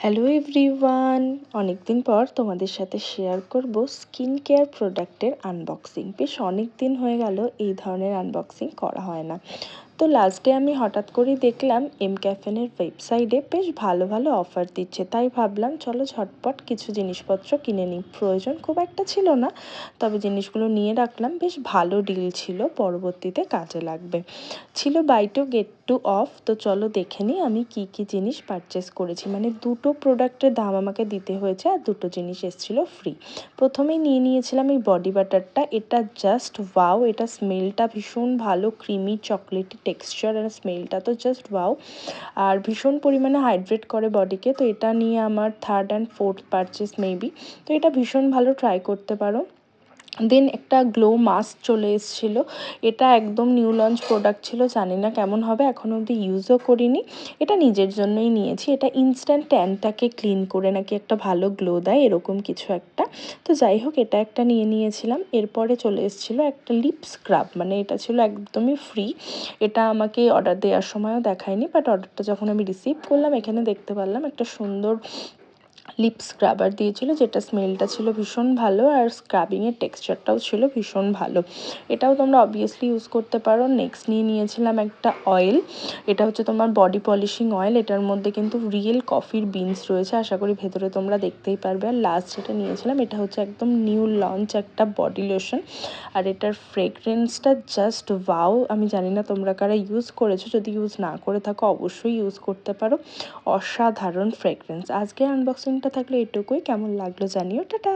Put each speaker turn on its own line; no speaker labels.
Hello everyone, অনেকদিন পর তোমাদের সাথে শেয়ার করব স্কিন কেয়ার প্রোডাক্টের আনবক্সিং। বেশ অনেক দিন হয়ে গেল এই ধরনের আনবক্সিং করা হয় না। তো লাস্টে আমি হঠাৎ করেই দেখলাম এমক্যাফেনের ওয়েবসাইটে বেশ ভালো ভালো অফার দিচ্ছে, তাই ভাবলাম চলো ঝটপট কিছু জিনিসপত্র কিনে নিই। প্রয়োজন খুব একটা ছিল না, তবে জিনিসগুলো নিয়ে রাখলাম, বেশ ভালো ডিল ছিল, পরবর্তীতে কাজে লাগবে। ছিল buy two get two off. তো চলো দেখে নিই আমি কি কি জিনিস পারচেস করেছি। মানে দুটো প্রোডাক্টের দাম আমাকে দিতে হয়েছে আর দুটো জিনিস এসেছিল ফ্রি। প্রথমেই নিয়ে নিয়েছিলাম এই বডি বাটারটা। এটা জাস্ট ওয়াও, এটা স্মেলটা ভীষণ ভালো, ক্রিমি চকলেটি টেক্সচার আর স্মেলটা তো জাস্ট ওয়াও। আর ভীষণ পরিমাণে হাইড্রেট করে বডিকে। তো এটা নিয়ে আমার third and fourth purchase maybe. তো এটা ভীষণ ভালো, ট্রাই করতে পারো। দেন একটা গ্লো মাস্ক চলে এসেছিলো। এটা একদম নিউ লঞ্চ প্রোডাক্ট ছিল, জানি না কেমন হবে, এখনও অবধি ইউজও করিনি। এটা নিজের জন্যই নিয়েছি। এটা ইনস্ট্যান্ট ট্যানটাকে ক্লিন করে নাকি একটা ভালো গ্লো দেয়, এরকম কিছু একটা। তো যাই হোক, এটা একটা নিয়ে নিয়েছিলাম। এরপরে চলে এসেছিলো একটা লিপ স্ক্রাব, মানে এটা ছিল একদমই ফ্রি। এটা আমাকে অর্ডার দেওয়ার সময়ও দেখায়নি, বাট অর্ডারটা যখন আমি রিসিভ করলাম এখানে দেখতে পারলাম একটা সুন্দর লিপ স্ক্রাবার দিয়েছিল, যেটা স্মেলটা ছিল ভীষণ ভালো আর স্ক্রাবিংয়ের টেক্সচারটাও ছিল ভীষণ ভালো। এটাও তোমরা অবভিয়াসলি ইউজ করতে পারো। নেক্সট নিয়ে নিয়েছিলাম একটা অয়েল। এটা হচ্ছে তোমার বডি পলিশিং অয়েল। এটার মধ্যে কিন্তু রিয়েল কফির বিনস রয়েছে, আশা করি ভেতরে তোমরা দেখতেই পারবে। আর লাস্ট যেটা নিয়েছিলাম এটা হচ্ছে একদম নিউ লঞ্চ একটা বডি লোশন। আর এটার ফ্রেগরেন্সটা জাস্ট ওয়াও। আমি জানি না তোমরা কারা ইউজ করেছো, যদি ইউজ না করে থাকো অবশ্যই ইউজ করতে পারো। অসাধারণ ফ্রেগরেন্স। আজকের আনবক্সিংটা থাকলে এটুকুই। কেমন লাগলো জানিও। টাটা।